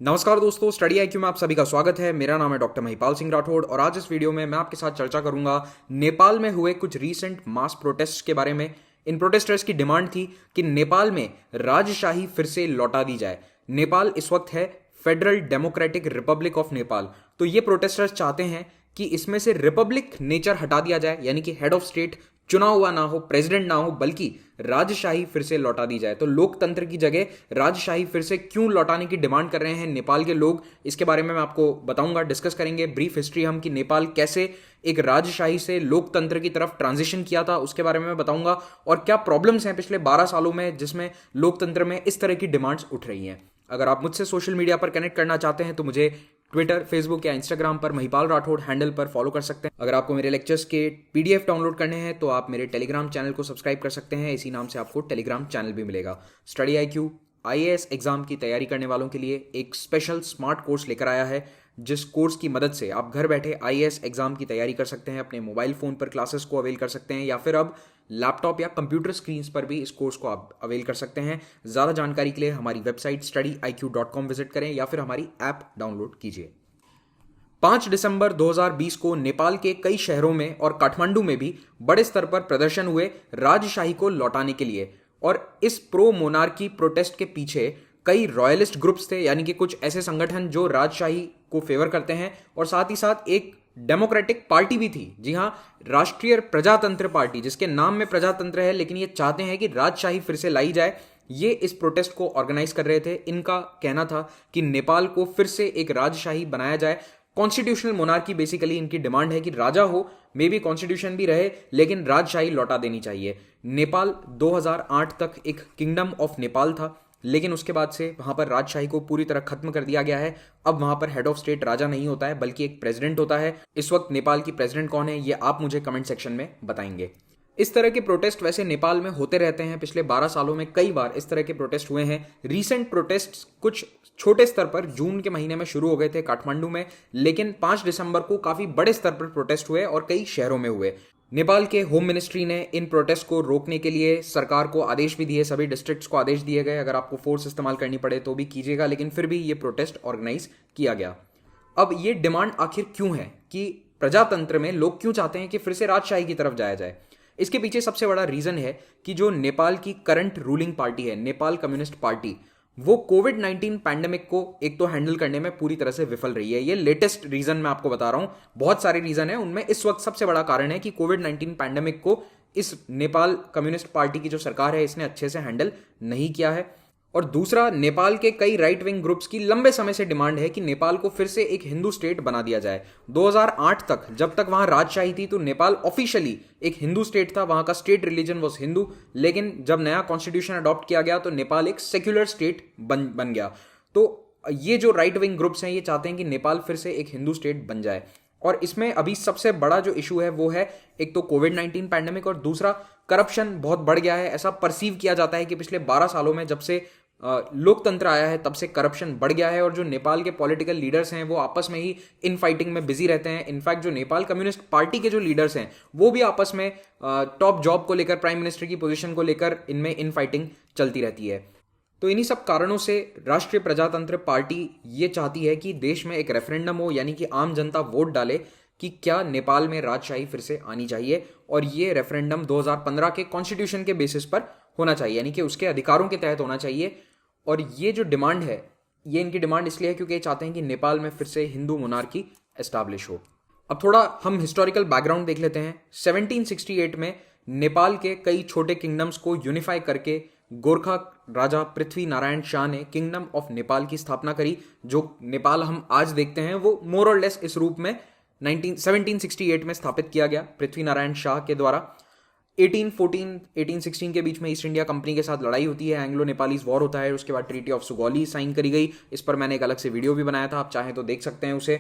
नमस्कार दोस्तों, study IQ में आप सभी का स्वागत है। मेरा नाम है डॉक्टर महिपाल सिंह राठौड़ और आज इस वीडियो में मैं आपके साथ चर्चा करूंगा नेपाल में हुए कुछ रीसेंट मास प्रोटेस्ट के बारे में। इन प्रोटेस्टर्स की डिमांड थी कि नेपाल में राजशाही फिर से लौटा दी जाए। नेपाल इस वक्त है federal democratic Republic of Nepal, तो ये प्रोटेस्टर्स चाहते हैं कि इसमें से रिपब्लिक नेचर हटा दिया जाए, यानी कि हेड ऑफ स्टेट चुना हुआ ना हो, प्रेसिडेंट ना हो, बल्कि राजशाही फिर से लौटा दी जाए। तो लोकतंत्र की जगह राजशाही फिर से क्यों लौटाने की डिमांड कर रहे हैं नेपाल के लोग, इसके बारे में मैं आपको बताऊंगा, डिस्कस करेंगे। ब्रीफ हिस्ट्री हम कि नेपाल कैसे एक राजशाही से लोकतंत्र की तरफ ट्रांजिशन किया था उसके बारे में मैं बताऊंगा, और क्या प्रॉब्लम्स हैं पिछले 12 सालों में जिसमें लोकतंत्र में इस तरह की डिमांड्स उठ रही हैं। अगर आप मुझसे सोशल मीडिया पर कनेक्ट करना चाहते हैं तो मुझे ट्विटर, फेसबुक या इंस्टाग्राम पर महिपाल राठौड़ हैंडल पर फॉलो कर सकते हैं। अगर आपको मेरे लेक्चर्स के पीडीएफ डाउनलोड करने हैं तो आप मेरे टेलीग्राम चैनल को सब्सक्राइब कर सकते हैं। इसी नाम से आपको टेलीग्राम चैनल भी मिलेगा। स्टडी आईक्यू आईएएस एग्जाम की तैयारी करने वालों के लिए एक स्पेशल स्मार्ट कोर्स लेकर आया है, जिस कोर्स की मदद से आप घर बैठे आईएएस एग्जाम की तैयारी कर सकते हैं। अपने मोबाइल फोन पर क्लासेस को अवेल कर सकते हैं या फिर अब लैपटॉप या कंप्यूटर स्क्रीन पर भी इस कोर्स को आप अवेल कर सकते हैं। ज़्यादा जानकारी के लिए हमारी वेबसाइट studiiq.com विजिट करें या फिर हमारी ऐप डाउनलोड कीजिए। 5 दिसंबर 2020 को नेपाल के कई शहरों में और काठमांडू में भी बड़े स्तर पर प्रदर्शन हुए राजशाही को लौटाने के लिए, और इस प्रो मोनार्की प्रोटेस्ट के पीछे कई रॉयलिस्ट ग्रुप्स थे, यानी कि कुछ ऐसे संगठन जो राजशाही को फेवर करते हैं, और साथ ही साथ एक डेमोक्रेटिक पार्टी भी थी। जी हां, राष्ट्रीय प्रजातंत्र पार्टी, जिसके नाम में प्रजातंत्र है लेकिन ये चाहते हैं कि राजशाही फिर से लाई जाए। ये इस प्रोटेस्ट को ऑर्गेनाइज कर रहे थे। इनका कहना था कि नेपाल को फिर से एक राजशाही बनाया जाए। कॉन्स्टिट्यूशनल मोनार्की बेसिकली इनकी डिमांड है कि राजा हो, मे बी कॉन्स्टिट्यूशन भी रहे, लेकिन राजशाही लौटा देनी चाहिए। नेपाल 2008 तक एक किंगडम ऑफ नेपाल था, लेकिन उसके बाद से वहां पर राजशाही को पूरी तरह खत्म कर दिया गया है। अब वहां पर हेड ऑफ स्टेट राजा नहीं होता है बल्कि एक प्रेसिडेंट होता है। इस वक्त नेपाल की प्रेसिडेंट कौन है ये आप मुझे कमेंट सेक्शन में बताएंगे। इस तरह के प्रोटेस्ट वैसे नेपाल में होते रहते हैं। पिछले 12 सालों में कई बार इस तरह के प्रोटेस्ट हुए हैं। रीसेंट प्रोटेस्ट कुछ छोटे स्तर पर जून के महीने में शुरू हो गए थे काठमांडू में, लेकिन 5 दिसंबर को काफी बड़े स्तर पर प्रोटेस्ट हुए और कई शहरों में हुए। नेपाल के होम मिनिस्ट्री ने इन प्रोटेस्ट को रोकने के लिए सरकार को आदेश भी दिए, सभी डिस्ट्रिक्ट्स को आदेश दिए गए, अगर आपको फोर्स इस्तेमाल करनी पड़े तो भी कीजिएगा, लेकिन फिर भी ये प्रोटेस्ट ऑर्गेनाइज किया गया। अब ये डिमांड आखिर क्यों है कि प्रजातंत्र में लोग क्यों चाहते हैं कि फिर से राजशाही की तरफ जाया जाए? इसके पीछे सबसे बड़ा रीजन है कि जो नेपाल की करंट रूलिंग पार्टी है, नेपाल कम्युनिस्ट पार्टी, वो कोविड-19 पैंडेमिक को एक तो हैंडल करने में पूरी तरह से विफल रही है। ये लेटेस्ट रीजन मैं आपको बता रहा हूं, बहुत सारे रीजन है, उनमें इस वक्त सबसे बड़ा कारण है कि कोविड-19 पैंडेमिक को इस नेपाल कम्युनिस्ट पार्टी की जो सरकार है इसने अच्छे से हैंडल नहीं किया है। और दूसरा, नेपाल के कई राइट विंग ग्रुप्स की लंबे समय से डिमांड है कि नेपाल को फिर से एक हिंदू स्टेट बना दिया जाए। 2008 तक जब तक वहां राजशाही थी तो नेपाल ऑफिशियली एक हिंदू स्टेट था, वहां का स्टेट रिलीजन वॉज हिंदू, लेकिन जब नया कॉन्स्टिट्यूशन अडॉप्ट किया गया तो नेपाल एक सेक्युलर स्टेट बन गया। तो ये जो राइट विंग ग्रुप्स हैं ये चाहते हैं कि नेपाल फिर से एक हिंदू स्टेट बन जाए, और इसमें अभी सबसे बड़ा जो इशू है वो है एक तो कोविड-19 पैंडेमिक, और दूसरा करप्शन बहुत बढ़ गया है। ऐसा परसीव किया जाता है कि पिछले 12 सालों में जब से लोकतंत्र आया है तब से करप्शन बढ़ गया है, और जो नेपाल के पॉलिटिकल लीडर्स हैं वो आपस में ही इन फाइटिंग में बिजी रहते हैं। इनफैक्ट जो नेपाल कम्युनिस्ट पार्टी के जो लीडर्स हैं वो भी आपस में टॉप जॉब को लेकर, प्राइम मिनिस्टर की पोजीशन को लेकर इनमें इन फाइटिंग चलती रहती है। तो इन्हीं सब कारणों से राष्ट्रीय प्रजातंत्र पार्टी ये चाहती है कि देश में एक रेफरेंडम हो, यानी कि आम जनता वोट डाले कि क्या नेपाल में राजशाही फिर से आनी चाहिए, और ये रेफरेंडम 2015 के कॉन्स्टिट्यूशन के बेसिस पर होना चाहिए, यानी कि उसके अधिकारों के तहत होना चाहिए। और ये जो डिमांड है, ये इनकी डिमांड इसलिए है क्योंकि ये चाहते हैं कि नेपाल में फिर से हिंदू मोनार्की एस्टैब्लिश हो। अब थोड़ा हम हिस्टोरिकल बैकग्राउंड देख लेते हैं। 1768 में नेपाल के कई छोटे किंगडम्स को यूनिफाई करके गोरखा राजा पृथ्वी नारायण शाह ने किंगडम ऑफ नेपाल की स्थापना करी। जो नेपाल हम आज देखते हैं वो मोर और लेस इस रूप में 1768 में स्थापित किया गया पृथ्वी नारायण शाह के द्वारा। 1814 1816 के बीच में ईस्ट इंडिया कंपनी के साथ लड़ाई होती है, एंग्लो नेपालीज वॉर होता है, उसके बाद ट्रीटी ऑफ सुगौली साइन करी गई। इस पर मैंने एक अलग से वीडियो भी बनाया था, आप चाहें तो देख सकते हैं उसे।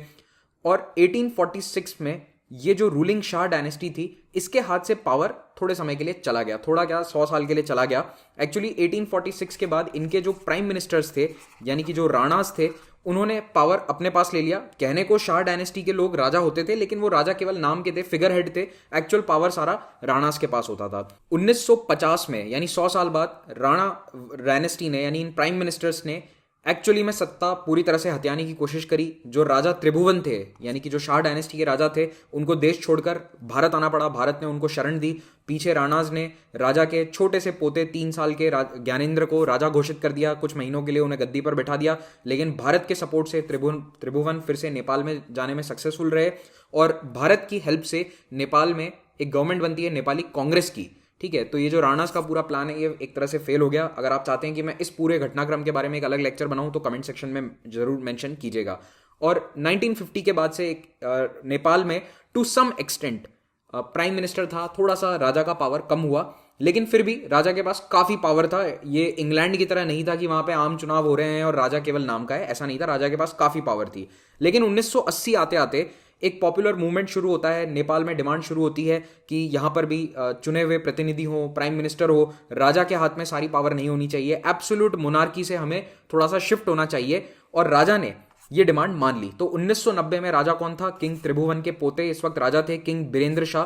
और 1846 में ये जो रूलिंग शाह डायनेस्टी थी इसके हाथ से पावर थोड़े समय के लिए चला गया, थोड़ा क्या 100 साल के लिए चला गया। एक्चुअली 1846 के बाद इनके जो प्राइम मिनिस्टर्स थे, यानी कि जो राणास थे, उन्होंने पावर अपने पास ले लिया। कहने को शाह डायनेस्टी के लोग राजा होते थे, लेकिन वो राजा केवल नाम के थे, फिगर हेड थे। एक्चुअल पावर सारा राणास के पास होता था। 1950 में यानी 100 साल बाद राणा डायनेस्टी ने, यानी इन प्राइम मिनिस्टर्स ने एक्चुअली में सत्ता पूरी तरह से हथियाने की कोशिश करी। जो राजा त्रिभुवन थे, यानी कि जो शाह डायनेस्टी के राजा थे, उनको देश छोड़कर भारत आना पड़ा। भारत ने उनको शरण दी। पीछे राणाज ने राजा के छोटे से पोते 3 साल के ज्ञानेंद्र को राजा घोषित कर दिया। कुछ महीनों के लिए उन्हें गद्दी पर बैठा दिया, लेकिन भारत के सपोर्ट से त्रिभुवन फिर से नेपाल में जाने में सक्सेसफुल रहे और भारत की हेल्प से नेपाल में एक गवर्नमेंट बनती है नेपाली कांग्रेस की। ठीक है, तो ये जो राणास का पूरा प्लान है ये एक तरह से फेल हो गया। अगर आप चाहते हैं कि मैं इस पूरे घटनाक्रम के बारे में एक अलग लेक्चर बनाऊं तो कमेंट सेक्शन में जरूर मेंशन कीजिएगा। और 1950 के बाद से एक नेपाल में to some extent prime minister था। थोड़ा सा राजा का पावर कम हुआ, लेकिन फिर भी राजा के पास काफी पावर था। ये इंग्लैंड की तरह नहीं था कि वहां पे आम चुनाव हो रहे हैं और राजा केवल नाम का है, ऐसा नहीं था। राजा के पास काफी पावर थी। लेकिन 1980 आते आते एक पॉपुलर मूवमेंट शुरू होता है नेपाल में। डिमांड शुरू होती है कि यहाँ पर भी चुने हुए प्रतिनिधि हो, प्राइम मिनिस्टर हो, राजा के हाथ में सारी पावर नहीं होनी चाहिए। एब्सोल्यूट मोनार्की से हमें थोड़ा सा शिफ्ट होना चाहिए, और राजा ने ये डिमांड मान ली। तो 1990 में राजा कौन था? किंग त्रिभुवन के पोते इस वक्त राजा थे, किंग बीरेंद्र शाह।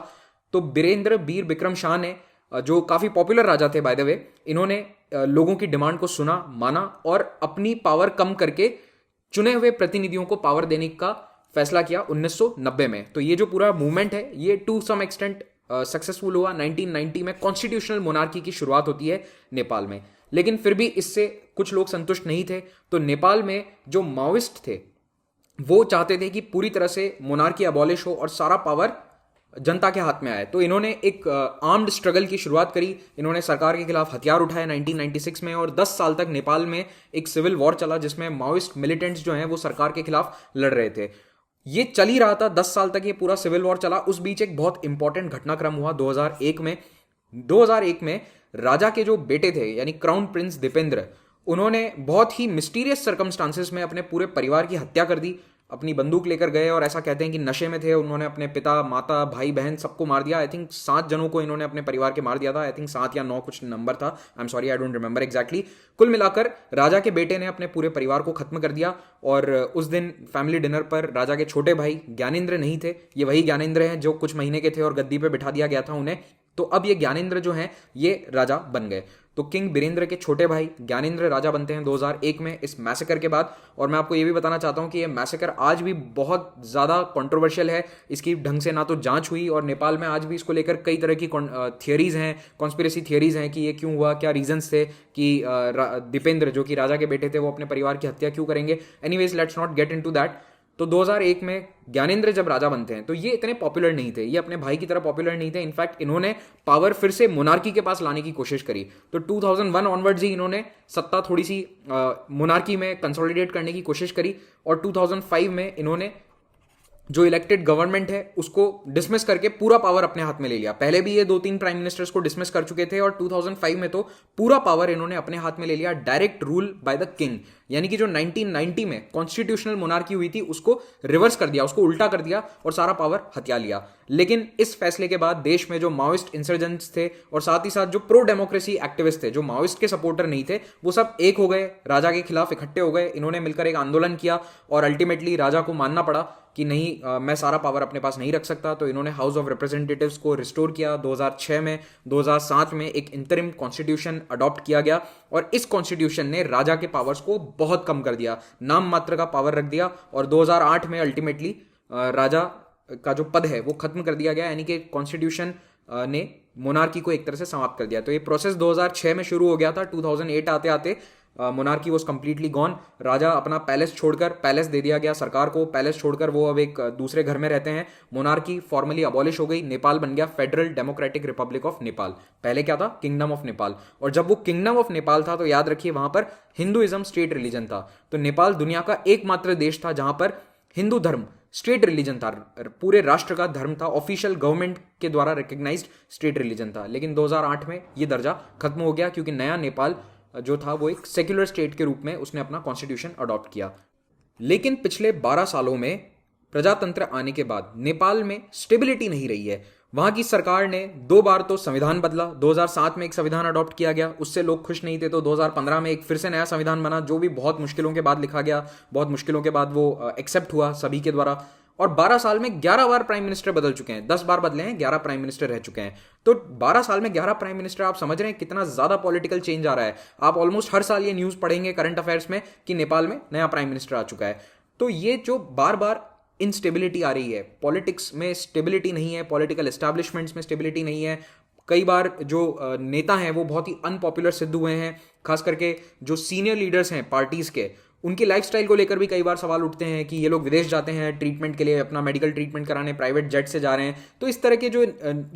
तो बीरेंद्र बीर विक्रम शाह ने, जो काफी पॉपुलर राजा थे बाय द वे, इन्होंने लोगों की डिमांड को सुना, माना और अपनी पावर कम करके चुने हुए प्रतिनिधियों को पावर देने का फैसला किया 1990 में। तो ये जो पूरा मूवमेंट है ये टू सम एक्सटेंट सक्सेसफुल हुआ। 1990 में कॉन्स्टिट्यूशनल मोनार्की की शुरुआत होती है नेपाल में। लेकिन फिर भी इससे कुछ लोग संतुष्ट नहीं थे। तो नेपाल में जो माओइस्ट थे वो चाहते थे कि पूरी तरह से मोनार्की अबॉलिश हो और सारा पावर जनता के हाथ में आए। तो इन्होंने एक आर्म्ड स्ट्रगल की शुरुआत करी। इन्होंने सरकार के खिलाफ हथियार उठाए 1996 में, और 10 साल तक नेपाल में एक सिविल वॉर चला जिसमें माओइस्ट मिलिटेंट्स जो हैं वो सरकार के खिलाफ लड़ रहे थे। ये चल ही रहा था 10 साल तक, ये पूरा सिविल वॉर चला। उस बीच एक बहुत इंपॉर्टेंट घटनाक्रम हुआ 2001 में। 2001 में राजा के जो बेटे थे यानी क्राउन प्रिंस दीपेंद्र, उन्होंने बहुत ही मिस्टीरियस सर्कमस्टांसेस में अपने पूरे परिवार की हत्या कर दी। अपनी बंदूक लेकर गए और ऐसा कहते हैं कि नशे में थे। उन्होंने अपने पिता, माता, भाई, बहन सबको मार दिया। आई थिंक 7 जनों को इन्होंने अपने परिवार के मार दिया था। आई थिंक 7 या 9 कुछ नंबर था। I am sorry, I don't remember exactly. कुल मिलाकर राजा के बेटे ने अपने पूरे परिवार को खत्म कर दिया। और उस दिन फैमिली डिनर पर राजा के छोटे भाई ज्ञानेंद्र नहीं थे, ये वही ज्ञानेंद्र हैं जो कुछ महीने के थे और गद्दी पे बिठा दिया गया था उन्हें। तो अब ये ज्ञानेंद्र जो हैं ये राजा बन गए। तो किंग बीरेंद्र के छोटे भाई ज्ञानेंद्र राजा बनते हैं 2001 में इस मैसेकर के बाद। और मैं आपको ये भी बताना चाहता हूं कि ये मैसेकर आज भी बहुत ज़्यादा कंट्रोवर्शियल है। इसकी ढंग से ना तो जांच हुई, और नेपाल में आज भी इसको लेकर कई तरह की थियरीज हैं, कॉन्स्पिरेसी थियरीज हैं कि ये क्यों हुआ, क्या रीजंस थे कि दीपेंद्र जो कि राजा के बेटे थे वो अपने परिवार की हत्या क्यों करेंगे। Anyways, let's not get into that. तो 2001 में ज्ञानेंद्र जब राजा बनते हैं तो ये इतने पॉपुलर नहीं थे, ये अपने भाई की तरह पॉपुलर नहीं थे। इनफैक्ट इन्होंने पावर फिर से मोनार्की के पास लाने की कोशिश करी। तो 2001 ऑनवर्ड्स ही इन्होंने सत्ता थोड़ी सी मोनार्की में कंसोलिडेट करने की कोशिश करी। और 2005 में इन्होंने जो इलेक्टेड गवर्नमेंट है उसको डिसमिस करके पूरा पावर अपने हाथ में ले लिया। पहले भी ये 2-3 प्राइम मिनिस्टर्स को डिसमिस कर चुके थे, और 2005 में तो पूरा पावर इन्होंने अपने हाथ में ले लिया, direct rule by the king. यानी कि जो 1990 में कॉन्स्टिट्यूशनल मोनार्की हुई थी उसको रिवर्स कर दिया, उसको उल्टा कर दिया और सारा पावर हथिया लिया। लेकिन इस फैसले के बाद देश में जो माओइस्ट इंसर्जेंट्स थे और साथ ही साथ जो प्रो डेमोक्रेसी एक्टिविस्ट थे, जो माओइस्ट के सपोर्टर नहीं थे, वो सब एक हो गए, राजा के खिलाफ इकट्ठे हो गए। इन्होंने मिलकर एक आंदोलन किया और अल्टीमेटली राजा को मानना पड़ा कि नहीं, मैं सारा पावर अपने पास नहीं रख सकता। तो इन्होंने हाउस ऑफ रिप्रेजेंटेटिव्स को रिस्टोर किया 2006 में। 2007 में एक इंटरिम कॉन्स्टिट्यूशन अडॉप्ट किया गया, और इस कॉन्स्टिट्यूशन ने राजा के पावर्स को बहुत कम कर दिया, नाम मात्र का पावर रख दिया। और 2008 में अल्टीमेटली राजा का जो पद है वो खत्म कर दिया गया, यानी कि कॉन्स्टिट्यूशन ने मोनार्की को एक तरह से समाप्त कर दिया। तो ये प्रोसेस 2006 में शुरू हो गया था। 2008 आते आते मोनार्की वॉज कंप्लीटली गॉन। राजा अपना पैलेस छोड़कर, पैलेस दे दिया गया सरकार को, पैलेस छोड़कर वो अब एक दूसरे घर में रहते हैं। मोनार्की फॉर्मली अबॉलिश हो गई। नेपाल बन गया federal democratic Republic of Nepal. पहले क्या था? Kingdom of Nepal. और जब वो किंगडम ऑफ नेपाल था तो याद रखिए वहां पर हिंदुइज्म स्टेट रिलीजन था। तो नेपाल दुनिया का एकमात्र देश था जहां पर हिंदू धर्म स्टेट रिलीजन था, पूरे राष्ट्र का धर्म था, ऑफिशियल गवर्नमेंट के द्वारा रिकग्नाइज्ड स्टेट रिलीजन था। लेकिन 2008 में ये दर्जा खत्म हो गया, क्योंकि नया नेपाल जो था वो एक सेक्युलर स्टेट के रूप में उसने अपना कॉन्स्टिट्यूशन अडॉप्ट किया। लेकिन पिछले 12 सालों में प्रजातंत्र आने के बाद नेपाल में स्टेबिलिटी नहीं रही है। वहां की सरकार ने 2 बार तो संविधान बदला। 2007 में एक संविधान अडॉप्ट किया गया, उससे लोग खुश नहीं थे, तो 2015 में एक फिर से नया संविधान बना, जो भी बहुत मुश्किलों के बाद लिखा गया, बहुत मुश्किलों के बाद वो एक्सेप्ट हुआ सभी के द्वारा। और 12 साल में 11 बार प्राइम मिनिस्टर बदल चुके हैं, 10 बार बदले हैं, 11 प्राइम मिनिस्टर रह चुके हैं। तो 12 साल में 11 प्राइम मिनिस्टर, आप समझ रहे हैं कितना ज्यादा पॉलिटिकल चेंज आ रहा है। आप ऑलमोस्ट हर साल ये न्यूज पढ़ेंगे करंट अफेयर्स में कि नेपाल में नया प्राइम मिनिस्टर आ चुका है। तो ये जो बार बार इनस्टेबिलिटी आ रही है, पॉलिटिक्स में स्टेबिलिटी नहीं है, पॉलिटिकल एस्टैब्लिशमेंट्स में स्टेबिलिटी नहीं है, कई बार जो नेता हैं वो बहुत ही अनपॉपुलर सिद्ध हुए हैं, खास करके जो सीनियर लीडर्स हैं पार्टीज के, उनकी लाइफस्टाइल को लेकर भी कई बार सवाल उठते हैं कि ये लोग विदेश जाते हैं ट्रीटमेंट के लिए, अपना मेडिकल ट्रीटमेंट कराने प्राइवेट जेट से जा रहे हैं। तो इस तरह के जो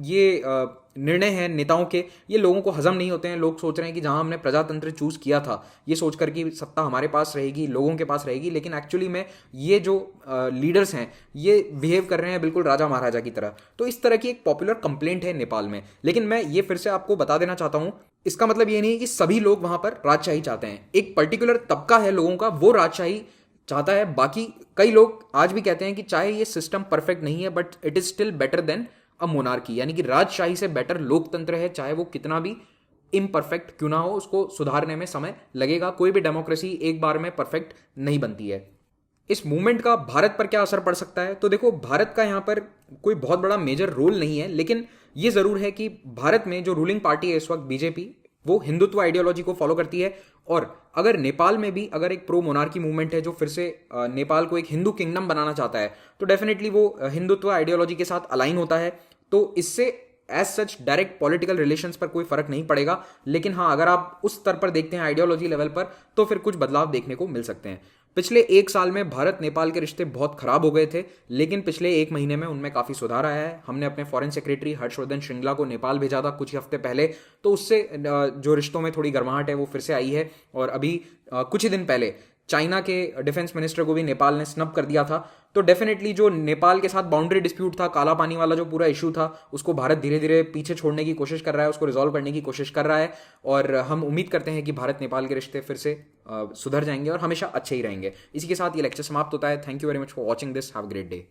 ये निर्णय हैं नेताओं के, ये लोगों को हजम नहीं होते हैं। लोग सोच रहे हैं कि जहां हमने प्रजातंत्र चूज किया था, ये सोचकर कि सत्ता हमारे पास रहेगी, लोगों के पास रहेगी, लेकिन एक्चुअली में ये जो लीडर्स हैं ये बिहेव कर रहे हैं बिल्कुल राजा महाराजा की तरह। तो इस तरह की एक पॉपुलर कंप्लेंट है नेपाल में। लेकिन मैं ये फिर से आपको बता देना चाहता हूं, इसका मतलब ये नहीं है कि सभी लोग वहां पर राजशाही चाहते हैं। एक पर्टिकुलर तबका है लोगों का, वो राजशाही चाहता है। बाकी कई लोग आज भी कहते हैं कि चाहे ये सिस्टम परफेक्ट नहीं है but it is still better than a monarchy, यानी कि राजशाही से बेटर लोकतंत्र है, चाहे वो कितना भी इम्परफेक्ट क्यों ना हो, उसको सुधारने में समय लगेगा। कोई भी डेमोक्रेसी एक बार में परफेक्ट नहीं बनती है। इस मूवमेंट का भारत पर क्या असर पड़ सकता है? तो देखो, भारत का यहाँ पर कोई बहुत बड़ा मेजर रोल नहीं है, लेकिन ये जरूर है कि भारत में जो रूलिंग पार्टी है इस वक्त बीजेपी, वो हिंदुत्व आइडियोलॉजी को फॉलो करती है। और अगर नेपाल में भी अगर एक प्रो मोनार्की मूवमेंट है जो फिर से नेपाल को एक हिंदू किंगडम बनाना चाहता है, तो डेफिनेटली वो हिंदुत्व आइडियोलॉजी के साथ अलाइन होता है। तो इससे as such direct political relations पर कोई फर्क नहीं पड़ेगा। लेकिन हाँ, अगर आप उस स्तर पर देखते हैं आइडियोलॉजी लेवल पर, तो फिर कुछ बदलाव देखने को मिल सकते हैं। पिछले एक साल में भारत नेपाल के रिश्ते बहुत खराब हो गए थे, लेकिन पिछले एक महीने में उनमें काफ़ी सुधार आया है। हमने अपने फॉरेन सेक्रेटरी हर्षवर्धन श्रृंगला को नेपाल भेजा था कुछ ही हफ्ते पहले, तो उससे जो रिश्तों में थोड़ी गर्माहट है वो फिर से आई है। और अभी कुछ ही दिन पहले चाइना के डिफेंस मिनिस्टर को भी नेपाल ने स्नब कर दिया था। तो डेफिनेटली जो नेपाल के साथ बाउंड्री डिस्प्यूट था, काला पानी वाला जो पूरा इशू था, उसको भारत धीरे धीरे पीछे छोड़ने की कोशिश कर रहा है, उसको रिजॉल्व करने की कोशिश कर रहा है। और हम उम्मीद करते हैं कि भारत नेपाल के रिश्ते फिर से सुधर जाएंगे और हमेशा अच्छे ही रहेंगे। इसी के साथ ये लेक्चर समाप्त होता है। Thank you very much for watching this. Have a great day.